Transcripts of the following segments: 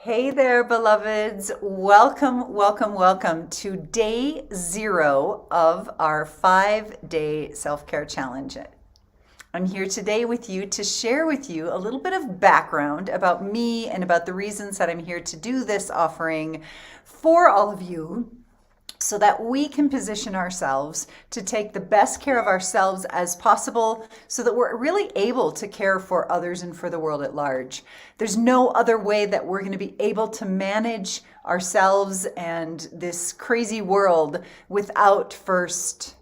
Hey there, beloveds. Welcome, welcome, welcome to day 0 of our 5-day self-care challenge. I'm here today with you to share with you a little bit of background about me and about the reasons that I'm here to do this offering for all of you so that we can position ourselves to take the best care of ourselves as possible so that we're really able to care for others and for the world at large. There's no other way that we're going to be able to manage ourselves and this crazy world without first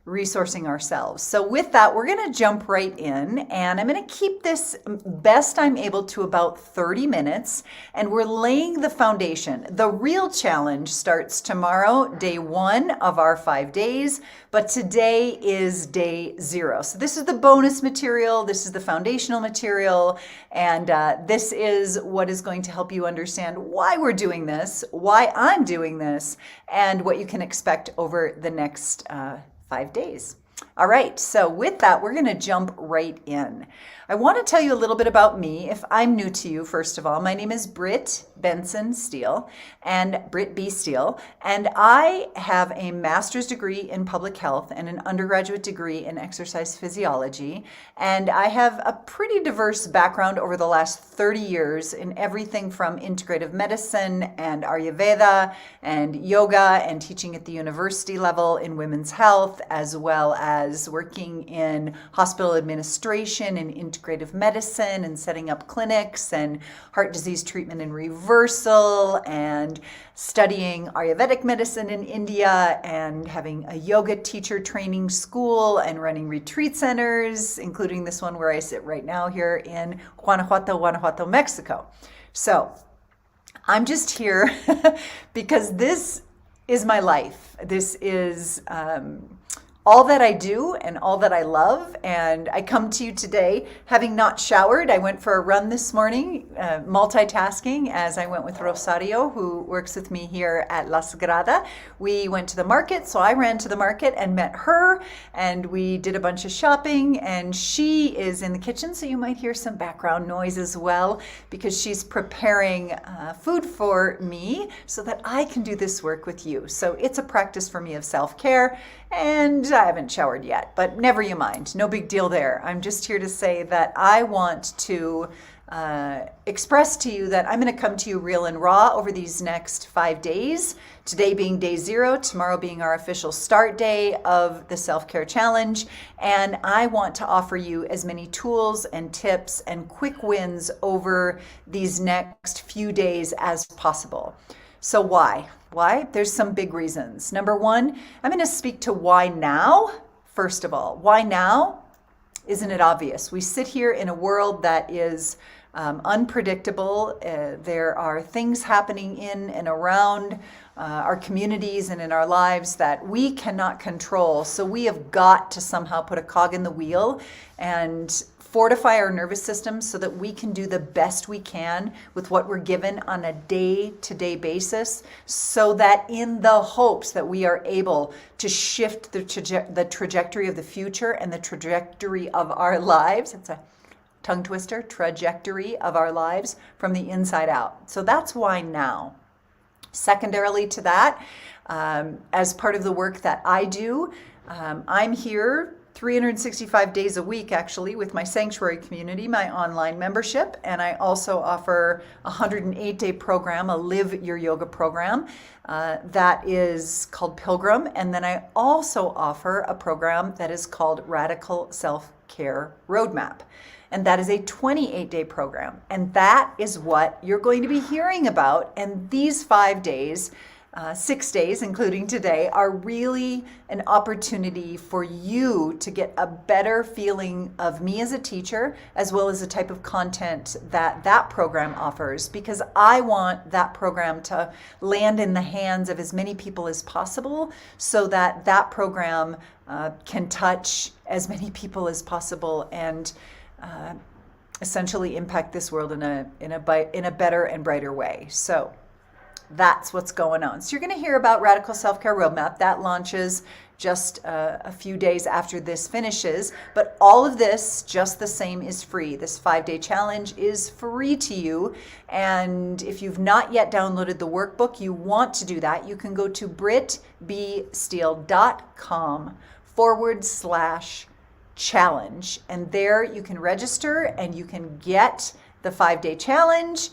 resourcing ourselves. So with that, we're going to jump right in, and I'm going to keep this best I'm able to about 30 minutes, and we're laying the foundation. The real challenge starts tomorrow, day 1 of our 5 days, but today is day 0. So this is the bonus material, this is the foundational material, and this is what is going to help you understand why we're doing this, why I'm doing this, and what you can expect over the next 5 days. All right, so with that, we're going to jump right in. I want to tell you a little bit about me. If I'm new to you, first of all, my name is Britt Benson Steele, and Britt B. Steele, and I have a master's degree in public health and an undergraduate degree in exercise physiology, and I have a pretty diverse background over the last 30 years in everything from integrative medicine and Ayurveda and yoga and teaching at the university level in women's health, as well as working in hospital administration and integrative medicine and setting up clinics and heart disease treatment and reversal and studying Ayurvedic medicine in India and having a yoga teacher training school and running retreat centers, including this one where I sit right now here in Guanajuato, Mexico. So I'm just here because this is my life. This is all that I do and all that I love. And I come to you today having not showered. I went for a run this morning, multitasking as I went with Rosario, who works with me here at La Sagrada. We went to the market, so I ran to the market and met her, and we did a bunch of shopping, and she is in the kitchen, so you might hear some background noise as well, because she's preparing food for me so that I can do this work with you. So it's a practice for me of self-care, and I haven't showered yet, but never you mind. No big deal there. I'm just here to say that I want to express to you that I'm going to come to you real and raw over these next 5 days. Today being day 0, tomorrow being our official start day of the self-care challenge. And I want to offer you as many tools and tips and quick wins over these next few days as possible. So why? Why? There's some big reasons. Number 1, I'm going to speak to why now. First of all, why now? Isn't it obvious? We sit here in a world that is unpredictable. There are things happening in and around our communities and in our lives that we cannot control. So we have got to somehow put a cog in the wheel and fortify our nervous system so that we can do the best we can with what we're given on a day-to-day basis, so that in the hopes that we are able to shift the trajectory of the future and the trajectory of our lives. It's a tongue twister, trajectory of our lives from the inside out. So that's why now. Secondarily to that, as part of the work that I do, I'm here 365 days a week, actually, with my sanctuary community, my online membership, and I also offer a 108-day program, a Live Your Yoga program, that is called Pilgrim, and then I also offer a program that is called Radical Self-Care Roadmap, and that is a 28-day program, and that is what you're going to be hearing about, and these 5 days 6 days, including today, are really an opportunity for you to get a better feeling of me as a teacher, as well as the type of content that that program offers, because I want that program to land in the hands of as many people as possible so that that program can touch as many people as possible and essentially impact this world in a better and brighter way. So that's what's going on. So you're going to hear about Radical Self-Care Roadmap. That launches just a few days after this finishes. But all of this, just the same, is free. This 5-day challenge is free to you. And if you've not yet downloaded the workbook, you want to do that, you can go to britbsteele.com/challenge. And there you can register and you can get the 5-day challenge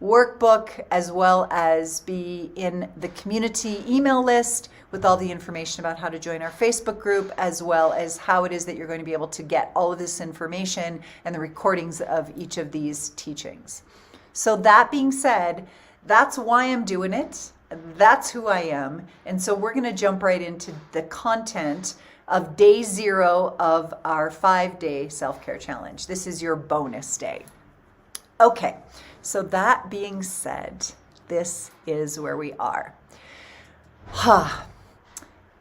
workbook, as well as be in the community email list with all the information about how to join our Facebook group, as well as how it is that you're going to be able to get all of this information and the recordings of each of these teachings. So that being said, that's why I'm doing it. That's who I am. And so we're going to jump right into the content of day 0 of our 5-day self-care challenge. This is your bonus day. Okay, so that being said, this is where we are.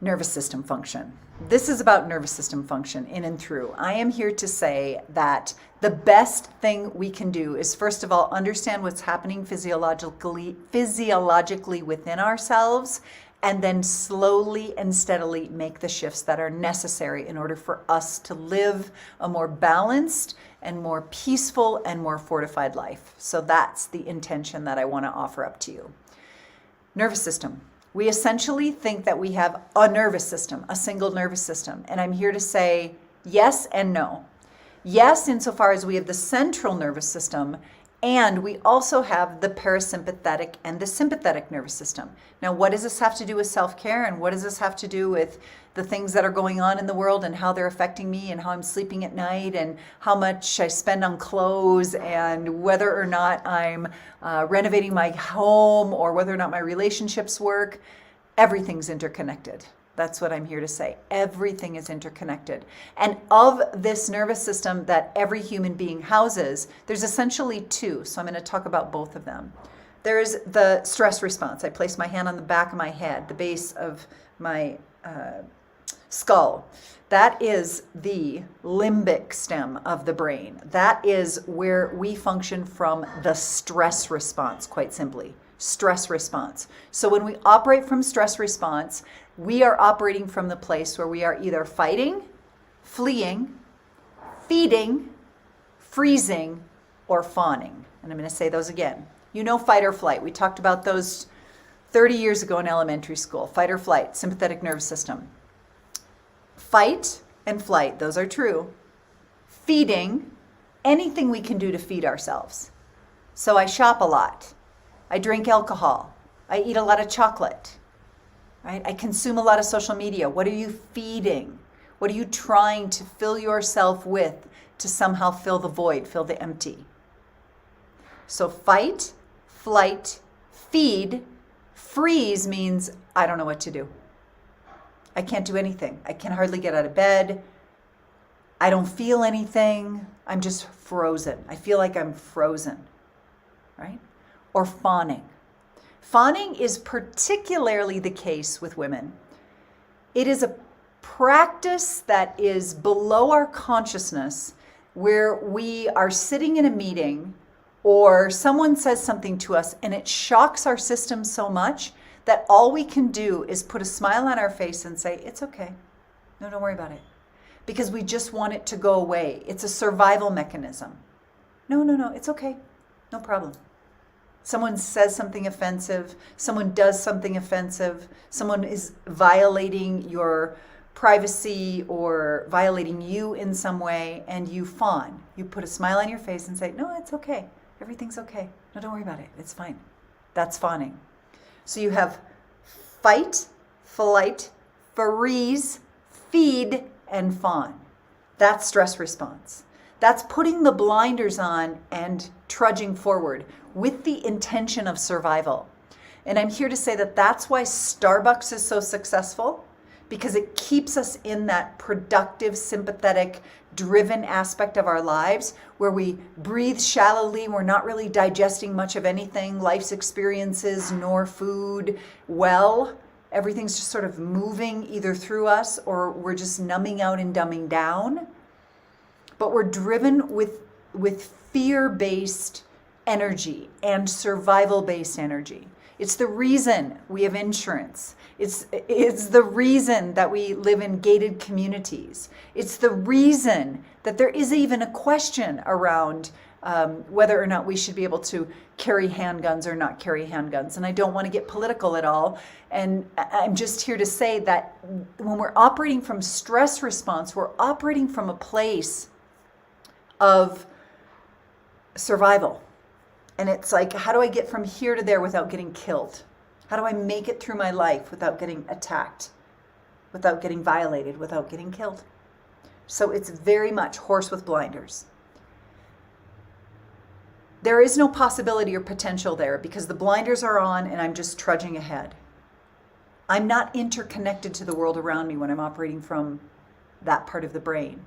Nervous system function. This is about nervous system function in and through. I am here to say that the best thing we can do is, first of all, understand what's happening physiologically within ourselves, and then slowly and steadily make the shifts that are necessary in order for us to live a more balanced and more peaceful and more fortified life. So that's the intention that I want to offer up to you. Nervous system. We essentially think that we have a nervous system, a single nervous system. And I'm here to say yes and no. Yes, insofar as we have the central nervous system, and we also have the parasympathetic and the sympathetic nervous system. Now, what does this have to do with self-care, and what does this have to do with the things that are going on in the world and how they're affecting me and how I'm sleeping at night and how much I spend on clothes and whether or not I'm renovating my home or whether or not my relationships work? Everything's interconnected. That's what I'm here to say. Everything is interconnected. And of this nervous system that every human being houses, there's essentially 2. So I'm going to talk about both of them. There's the stress response. I place my hand on the back of my head, the base of my skull. That is the limbic stem of the brain. That is where we function from the stress response, quite simply. Stress response. So when we operate from stress response, we are operating from the place where we are either fighting, fleeing, feeding, freezing, or fawning. And I'm going to say those again. You know, fight or flight. We talked about those 30 years ago in elementary school. Fight or flight, sympathetic nervous system. Fight and flight, those are true. Feeding, anything we can do to feed ourselves. So I shop a lot. I drink alcohol. I eat a lot of chocolate. Right? I consume a lot of social media. What are you feeding? What are you trying to fill yourself with to somehow fill the void, fill the empty? So fight, flight, feed, freeze means I don't know what to do. I can't do anything. I can hardly get out of bed. I don't feel anything. I'm just frozen. I feel like I'm frozen, right? Or fawning. Fawning is particularly the case with women. It is a practice that is below our consciousness, where we are sitting in a meeting or someone says something to us and it shocks our system so much that all we can do is put a smile on our face and say, it's okay. No, don't worry about it. Because we just want it to go away. It's a survival mechanism. No, it's okay. No problem. Someone says something offensive, someone does something offensive, someone is violating your privacy or violating you in some way, and you fawn. You put a smile on your face and say, no, it's okay. Everything's okay. No, don't worry about it. It's fine. That's fawning. So you have fight, flight, freeze, feed, and fawn. That's stress response. That's putting the blinders on and trudging forward with the intention of survival. And I'm here to say that that's why Starbucks is so successful, because it keeps us in that productive, sympathetic, driven aspect of our lives where we breathe shallowly, we're not really digesting much of anything, life's experiences, nor food well. Everything's just sort of moving either through us or we're just numbing out and dumbing down. But we're driven with fear-based energy and survival-based energy. It's the reason we have insurance. It's the reason that we live in gated communities. It's the reason that there is even a question around whether or not we should be able to carry handguns or not carry handguns. And I don't want to get political at all. And I'm just here to say that when we're operating from stress response, we're operating from a place of survival. And it's like, how do I get from here to there without getting killed? How do I make it through my life without getting attacked, without getting violated, without getting killed? So it's very much horse with blinders. There is no possibility or potential there because the blinders are on and I'm just trudging ahead. I'm not interconnected to the world around me when I'm operating from that part of the brain,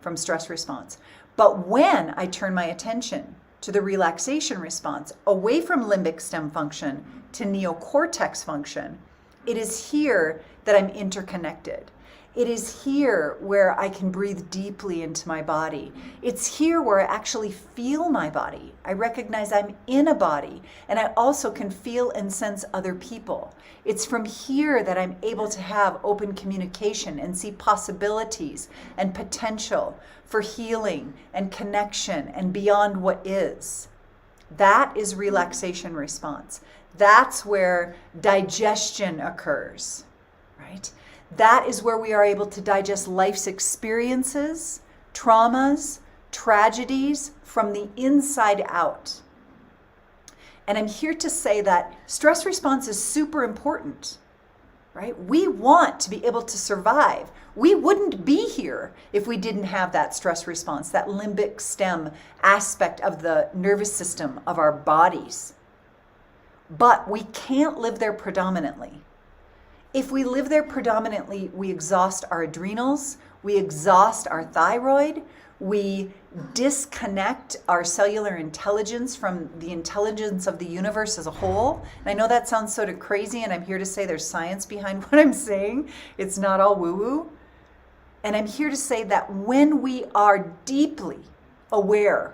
from stress response. But when I turn my attention to the relaxation response, away from limbic stem function to neocortex function, it is here that I'm interconnected. It is here where I can breathe deeply into my body. It's here where I actually feel my body. I recognize I'm in a body, and I also can feel and sense other people. It's from here that I'm able to have open communication and see possibilities and potential for healing and connection and beyond what is. That is relaxation response. That's where digestion occurs, right? That is where we are able to digest life's experiences, traumas, tragedies from the inside out. And I'm here to say that stress response is super important, right? We want to be able to survive. We wouldn't be here if we didn't have that stress response, that limbic stem aspect of the nervous system of our bodies. But we can't live there predominantly. If we live there predominantly, we exhaust our adrenals, we exhaust our thyroid, we disconnect our cellular intelligence from the intelligence of the universe as a whole. And I know that sounds sort of crazy, and I'm here to say there's science behind what I'm saying. It's not all woo-woo. And I'm here to say that when we are deeply aware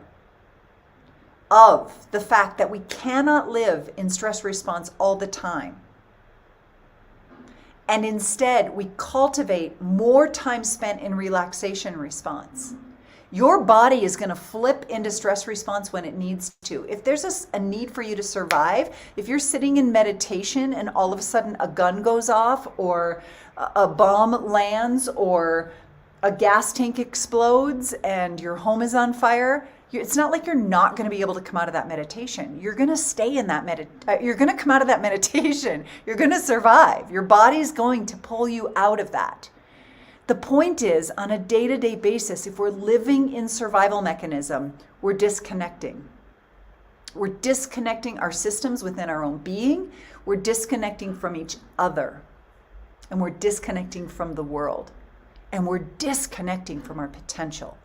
of the fact that we cannot live in stress response all the time, and instead we cultivate more time spent in relaxation response, your body is going to flip into stress response when it needs to. If there's a need for you to survive, if you're sitting in meditation and all of a sudden a gun goes off or a bomb lands or a gas tank explodes and your home is on fire, it's not like you're not going to be able to come out of that meditation. You're going to stay in that you're going to come out of that meditation. You're going to survive. Your body's going to pull you out of that. The point is, on a day-to-day basis, if we're living in survival mechanism, we're disconnecting. We're disconnecting our systems within our own being. We're disconnecting from each other. And we're disconnecting from the world. And we're disconnecting from our potential.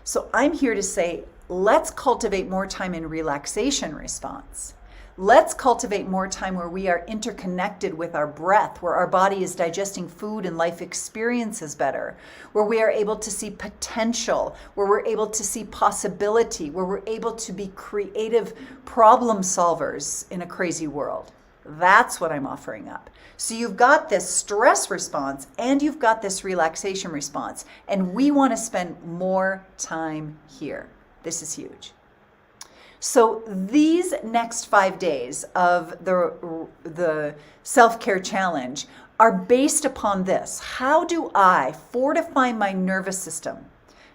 So I'm here to say, let's cultivate more time in relaxation response. Let's cultivate more time where we are interconnected with our breath, where our body is digesting food and life experiences better, where we are able to see potential, where we're able to see possibility, where we're able to be creative problem solvers in a crazy world. That's what I'm offering up. So you've got this stress response and you've got this relaxation response, and we want to spend more time here. This is huge. So these next 5 days of the self-care challenge are based upon this. How do I fortify my nervous system?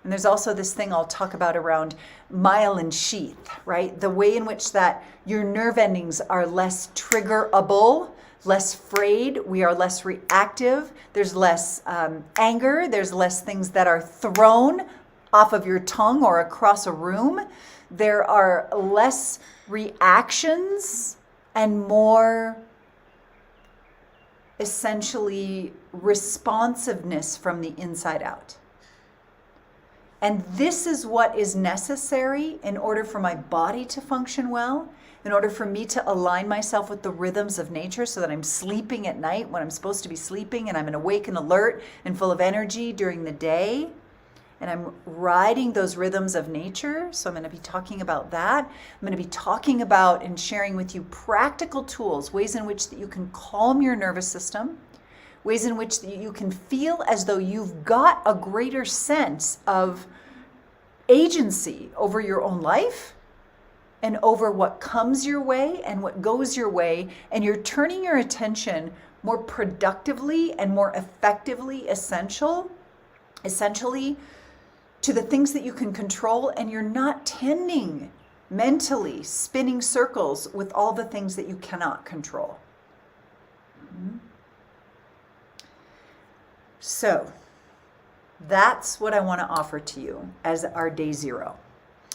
And there's also this thing I'll talk about around myelin sheath, right? The way in which that your nerve endings are less triggerable, less frayed, we are less reactive, there's less anger, there's less things that are thrown off of your tongue or across a room. There are less reactions and more essentially responsiveness from the inside out. And this is what is necessary in order for my body to function well, in order for me to align myself with the rhythms of nature so that I'm sleeping at night when I'm supposed to be sleeping and I'm awake and alert and full of energy during the day. and I'm riding those rhythms of nature. So I'm going to be talking about that. I'm going to be talking about and sharing with you practical tools, ways in which that you can calm your nervous system, ways in which that you can feel as though you've got a greater sense of agency over your own life and over what comes your way and what goes your way, and you're turning your attention more productively and more effectively, essentially, to the things that you can control, and you're not tending mentally spinning circles with all the things that you cannot control. So that's what I want to offer to you as our day 0.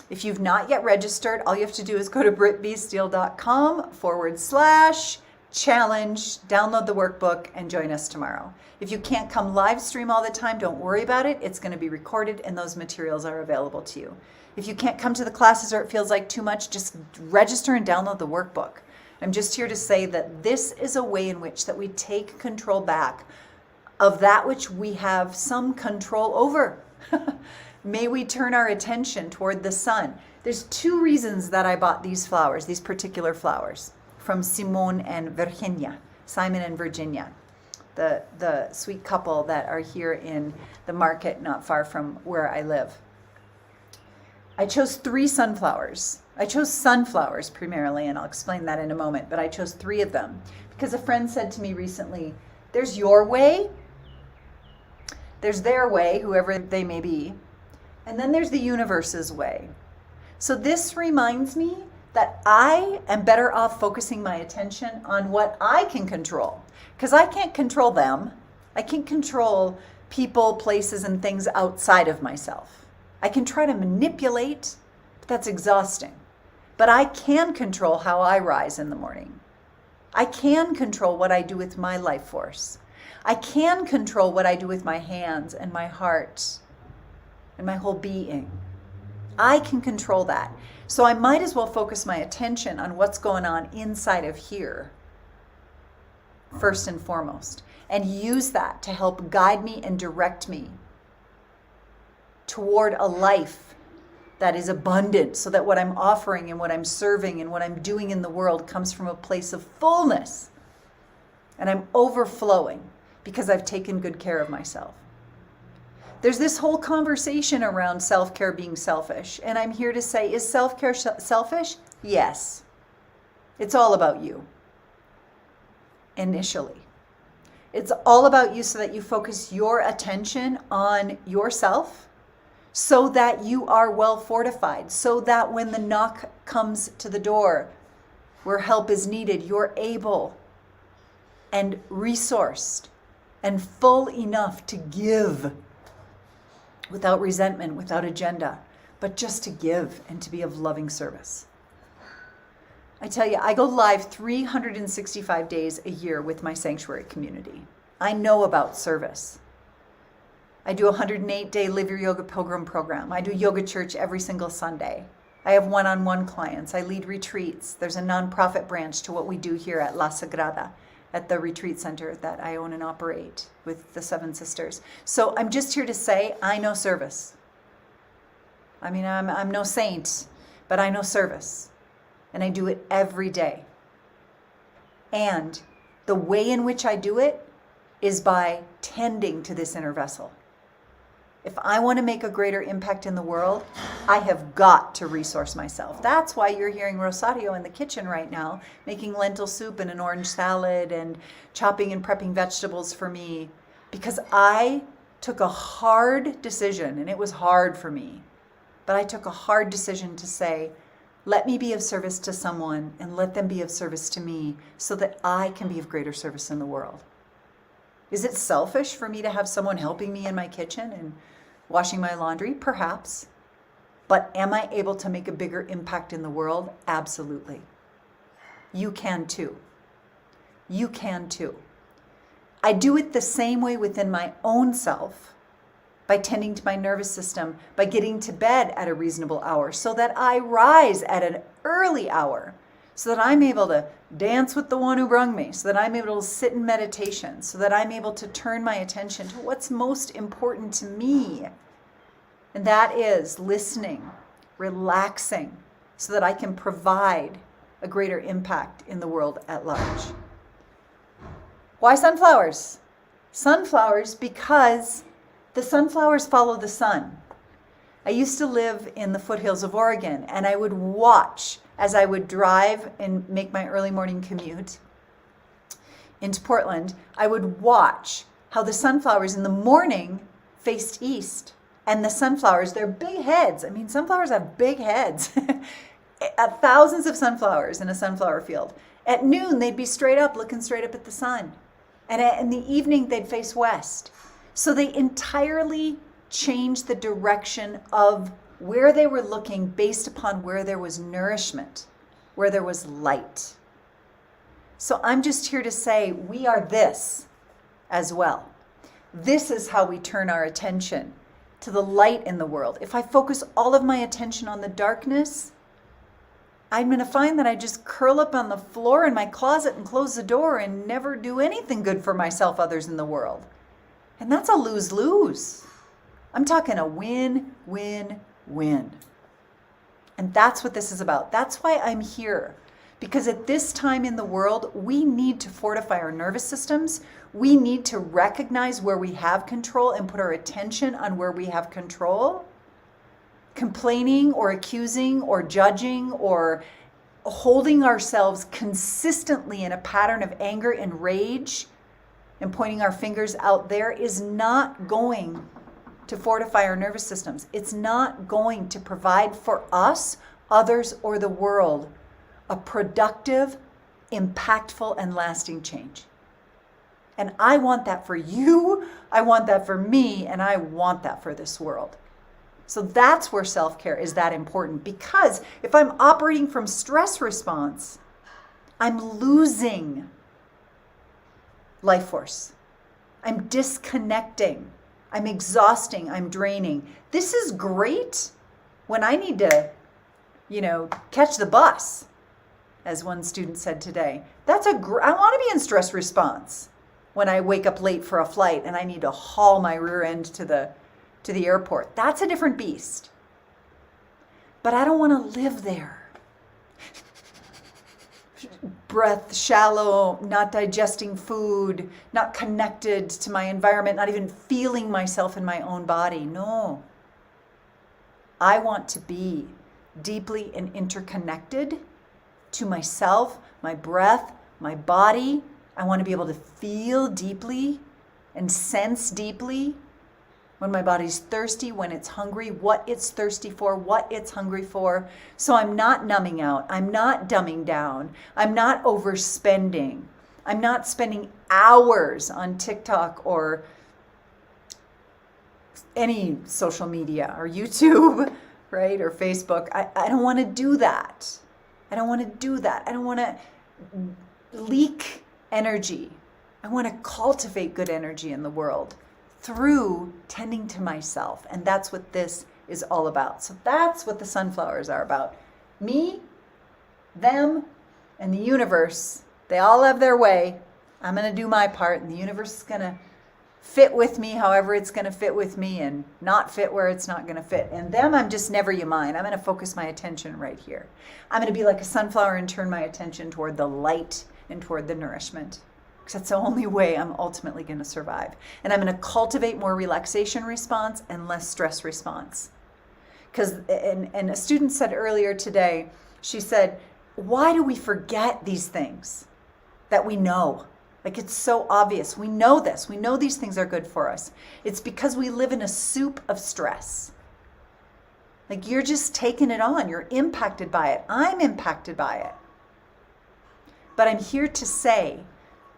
If you've not yet registered, all you have to do is go to britbsteel.com/challenge, download the workbook, and join us tomorrow. If you can't come live stream all the time, don't worry about it. It's going to be recorded and those materials are available to you. If you can't come to the classes or it feels like too much, just register and download the workbook. I'm just here to say that this is a way in which that we take control back of that which we have some control over. May we turn our attention toward the sun. There's 2 reasons that I bought these flowers, these particular flowers, from Simon and Virginia, Simon and Virginia, the sweet couple that are here in the market not far from where I live. I chose 3 sunflowers. I chose sunflowers primarily, and I'll explain that in a moment, but I chose 3 of them because a friend said to me recently, there's your way, there's their way, whoever they may be, and then there's the universe's way. So this reminds me that I am better off focusing my attention on what I can control, because I can't control them. I can't control people, places, and things outside of myself. I can try to manipulate, but that's exhausting. But I can control how I rise in the morning. I can control what I do with my life force. I can control what I do with my hands and my heart and my whole being. I can control that. So I might as well focus my attention on what's going on inside of here, first and foremost, and use that to help guide me and direct me toward a life that is abundant, so that what I'm offering and what I'm serving and what I'm doing in the world comes from a place of fullness. And I'm overflowing because I've taken good care of myself. There's this whole conversation around self-care being selfish. And I'm here to say, is self-care selfish? Yes. It's all about you. Initially. It's all about you so that you focus your attention on yourself, so that you are well fortified, so that when the knock comes to the door where help is needed, you're able and resourced and full enough to give without resentment, without agenda, but just to give and to be of loving service. I tell you, I go live 365 days a year with my sanctuary community. I know about service. I do a 108-day Live Your Yoga Pilgrim program. I do yoga church every single Sunday. I have one-on-one clients. I lead retreats. There's a nonprofit branch to what we do here at La Sagrada, at the retreat center that I own and operate with the 7 sisters. So I'm just here to say, I know service. I mean, I'm no saint, but I know service. And I do it every day. And the way in which I do it is by tending to this inner vessel. If I want to make a greater impact in the world, I have got to resource myself. That's why you're hearing Rosario in the kitchen right now, making lentil soup and an orange salad and chopping and prepping vegetables for me, because I took a hard decision, and it was hard for me, but I took a hard decision to say, let me be of service to someone and let them be of service to me so that I can be of greater service in the world. Is it selfish for me to have someone helping me in my kitchen and washing my laundry? Perhaps. But am I able to make a bigger impact in the world? Absolutely. You can too. You can too. I do it the same way within my own self, by tending to my nervous system, by getting to bed at a reasonable hour so that I rise at an early hour, so that I'm able to dance with the one who brung me, so that I'm able to sit in meditation, so that I'm able to turn my attention to what's most important to me. And that is listening, relaxing, so that I can provide a greater impact in the world at large. Why sunflowers? Sunflowers because the sunflowers follow the sun. I used to live in the foothills of Oregon, and I would watch as I would drive and make my early morning commute into Portland. I would watch how the sunflowers in the morning faced east. And the sunflowers, they're big heads. I mean, sunflowers have big heads. Thousands of sunflowers in a sunflower field. At noon, they'd be straight up, looking straight up at the sun. And in the evening, they'd face west. So they entirely changed the direction of where they were looking based upon where there was nourishment, where there was light. So I'm just here to say we are this as well. This is how we turn our attention to the light in the world. If I focus all of my attention on the darkness, I'm going to find that I just curl up on the floor in my closet and close the door and never do anything good for myself, others, in the world. And that's a lose-lose. I'm talking a win, win, win. And that's what this is about. That's why I'm here. Because at this time in the world, we need to fortify our nervous systems. We need to recognize where we have control and put our attention on where we have control. Complaining or accusing or judging or holding ourselves consistently in a pattern of anger and rage and pointing our fingers out there is not going to fortify our nervous systems. It's not going to provide for us, others, or the world a productive, impactful, and lasting change. And I want that for you, I want that for me, and I want that for this world. So that's where self-care is that important, because if I'm operating from stress response, I'm losing life force. I'm disconnecting. I'm exhausting. I'm draining. This is great when I need to, catch the bus, as one student said today. I want to be in stress response when I wake up late for a flight and I need to haul my rear end to the airport. That's a different beast. But I don't want to live there. Breath shallow, not digesting food, not connected to my environment, not even feeling myself in my own body. No. I want to be deeply and interconnected to myself, my breath, my body. I want to be able to feel deeply and sense deeply when my body's thirsty, when it's hungry, what it's thirsty for, what it's hungry for. So I'm not numbing out. I'm not dumbing down. I'm not overspending. I'm not spending hours on TikTok or any social media or YouTube, right? Or Facebook. I don't want to do that. I don't want to do that. I don't want to leak energy. I want to cultivate good energy in the world through tending to myself. And that's what this is all about. So that's what the sunflowers are about. Me, them, and the universe. They all have their way. I'm going to do my part, and the universe is going to fit with me however it's going to fit with me and not fit where it's not going to fit. And them, I'm just never you mind. I'm going to focus my attention right here. I'm going to be like a sunflower and turn my attention toward the light and toward the nourishment. Because that's the only way I'm ultimately going to survive. And I'm going to cultivate more relaxation response and less stress response. Because, and a student said earlier today, she said, why do we forget these things that we know? Like, it's so obvious. We know this. We know these things are good for us. It's because we live in a soup of stress. Like, you're just taking it on. You're impacted by it. I'm impacted by it. But I'm here to say,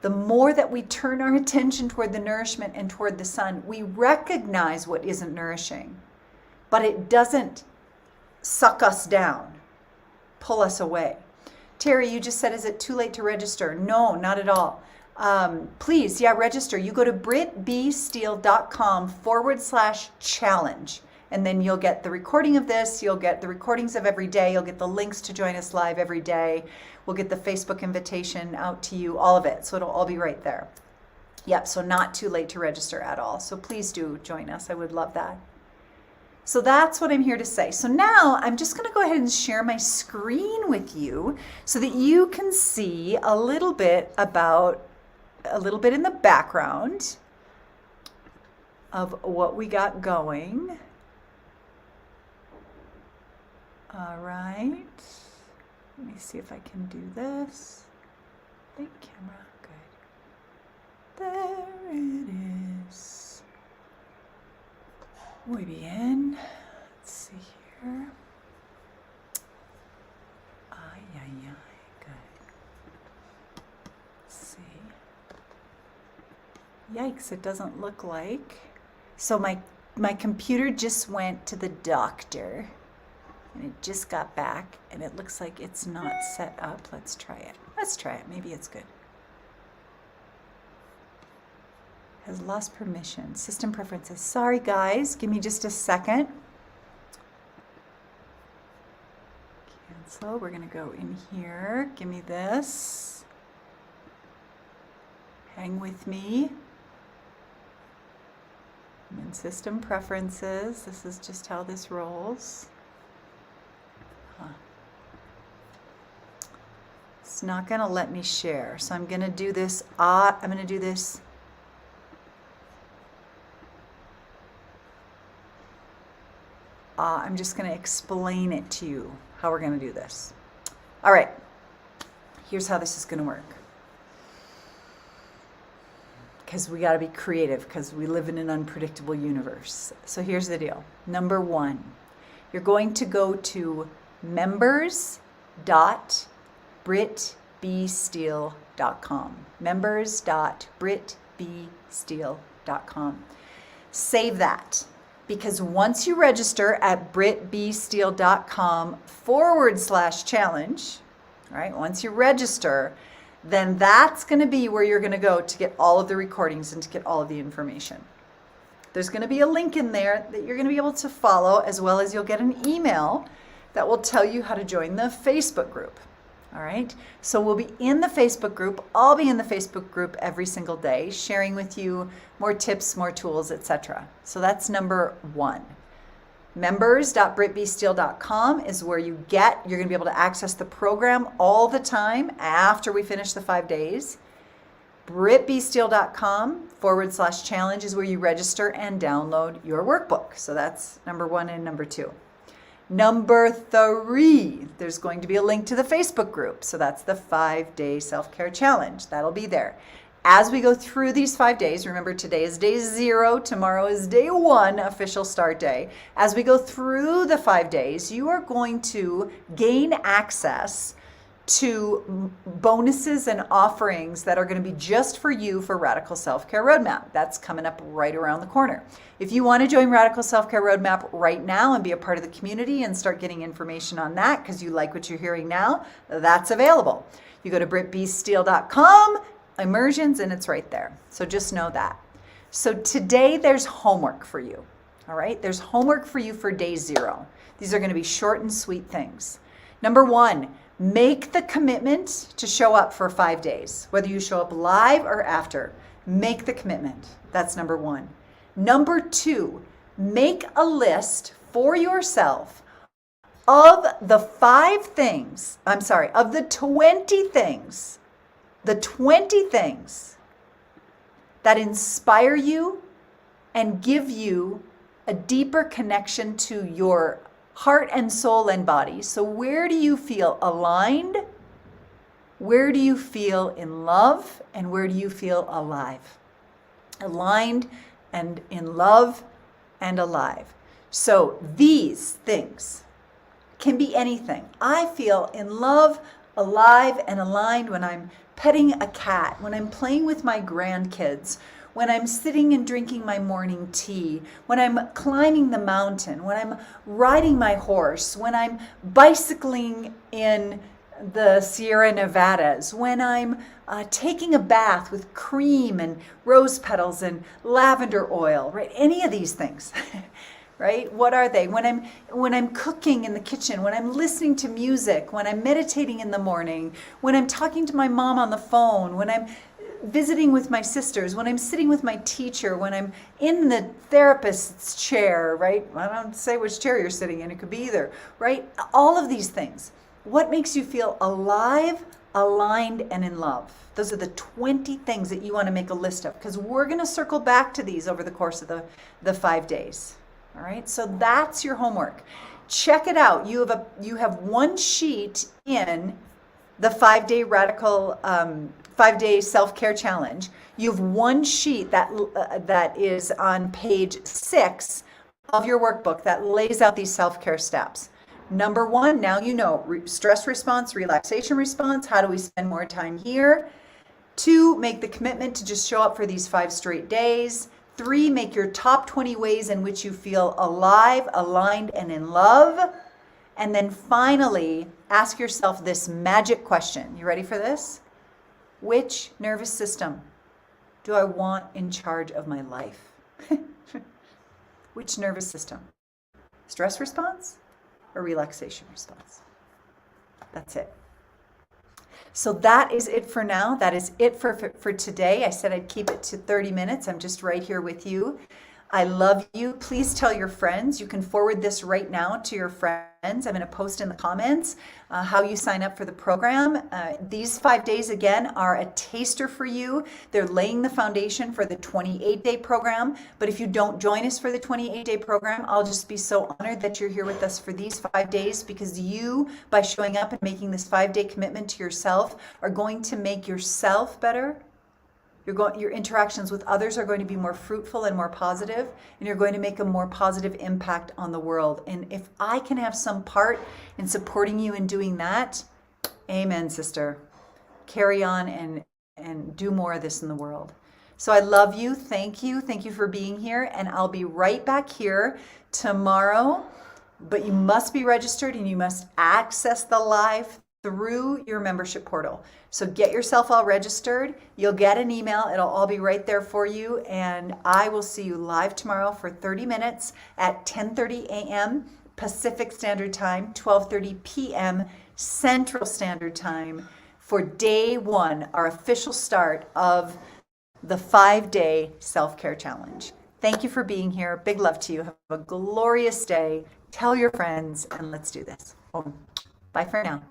the more that we turn our attention toward the nourishment and toward the sun, we recognize what isn't nourishing. But it doesn't suck us down, pull us away. Terry, you just said, is it too late to register? No, not at all. Please, register. You go to brittbsteele.com/challenge. And then you'll get the recording of this. You'll get the recordings of every day. You'll get the links to join us live every day. We'll get the Facebook invitation out to you, all of it. So it'll all be right there. Yep, so not too late to register at all. So please do join us. I would love that. So that's what I'm here to say. So now I'm just going to go ahead and share my screen with you so that you can see a little bit in the background of what we got going. All right. Let me see if I can do this. Big camera. Good. There it is. Muy bien. Let's see here. Ay, ay, ay. Good. Let's see. Yikes, it doesn't look like. So my computer just went to the doctor and it just got back and it looks like it's not set up. Let's try it. Maybe it's good. Has lost permission. System preferences. Sorry guys, give me just a second. Cancel. We're gonna go in here. Give me this. Hang with me. I'm in system preferences. This is just how this rolls. It's not gonna let me share. So I'm gonna do this. I'm just going to explain it to you how we're going to do this. All right, here's how this is going to work. Because we got to be creative because we live in an unpredictable universe. So here's the deal. Number one, you're going to go to members.britbsteel.com. members.britbsteel.com. Save that. Because once you register at britbsteel.com/challenge, right? Once you register, then that's going to be where you're going to go to get all of the recordings and to get all of the information. There's going to be a link in there that you're going to be able to follow, as well as you'll get an email that will tell you how to join the Facebook group. All right, so we'll be in the Facebook group. I'll be in the Facebook group every single day, sharing with you more tips, more tools, etc. So that's number one. Members.britbsteel.com is where you're going to be able to access the program all the time after we finish the 5 days. britbsteel.com/challenge is where you register and download your workbook. So that's number one and number two. Number three, there's going to be a link to the Facebook group. So that's the 5-day self-care challenge. That'll be there. As we go through these 5 days, remember today is day 0, tomorrow is day 1, official start day. As we go through the 5 days, you are going to gain access to bonuses and offerings that are going to be just for you for Radical Self-Care Roadmap. That's coming up right around the corner. If you want to join Radical Self-Care Roadmap right now and be a part of the community and start getting information on that because you like what you're hearing now, that's available. You go to britbsteel.com, immersions, and it's right there. So just know that. So today there's homework for you. All right? There's homework for you for day 0. These are going to be short and sweet things. Number 1, make the commitment to show up for 5 days, whether you show up live or after. Make the commitment. That's number 1. Number 2, make a list for yourself of the 20 things, the 20 things that inspire you and give you a deeper connection to your heart and soul and body. So where do you feel aligned? Where do you feel in love? And where do you feel alive? Aligned and in love and alive. So these things can be anything. I feel in love, alive, and aligned when I'm petting a cat, when I'm playing with my grandkids, when I'm sitting and drinking my morning tea, when I'm climbing the mountain, when I'm riding my horse, when I'm bicycling in the Sierra Nevadas, when I'm taking a bath with cream and rose petals and lavender oil, right? Any of these things, right? What are they? When I'm cooking in the kitchen, when I'm listening to music, when I'm meditating in the morning, when I'm talking to my mom on the phone, when I'm visiting with my sisters, when I'm sitting with my teacher, when I'm in the therapist's chair, right? I don't say which chair you're sitting in, it could be either, right? All of these things. What makes you feel alive, aligned, and in love? Those are the 20 things that you want to make a list of, because we're going to circle back to these over the course of the 5 days. All right, so that's your homework. Check it out. You have one sheet in the 5-day radical 5-day self-care challenge. You have one sheet that is on page 6 of your workbook that lays out these self-care steps. Number 1, now you know, stress response, relaxation response. How do we spend more time here? 2, make the commitment to just show up for these 5 straight days. 3, make your top 20 ways in which you feel alive, aligned, and in love. And then finally, ask yourself this magic question. You ready for this? Which nervous system do I want in charge of my life? Which nervous system? Stress response or relaxation response? That's it. So that is it for now. That is it for today. I said I'd keep it to 30 minutes. I'm just right here with you. I love you. Please tell your friends. You can forward this right now to your friends. I'm going to post in the comments how you sign up for the program. These 5 days, again, are a taster for you. They're laying the foundation for the 28-day program. But if you don't join us for the 28-day program, I'll just be so honored that you're here with us for these 5 days, because you, by showing up and making this 5-day commitment to yourself, are going to make yourself better. Your interactions with others are going to be more fruitful and more positive, and you're going to make a more positive impact on the world. And if I can have some part in supporting you in doing that, amen, sister. Carry on and do more of this in the world. So I love you. Thank you. Thank you for being here. And I'll be right back here tomorrow. But you must be registered and you must access the live through your membership portal. So get yourself all registered. You'll get an email. It'll all be right there for you. And I will see you live tomorrow for 30 minutes at 10:30 a.m. Pacific Standard Time, 12:30 p.m. Central Standard Time for day 1, our official start of the 5-day self-care challenge. Thank you for being here. Big love to you. Have a glorious day. Tell your friends, and let's do this. Bye for now.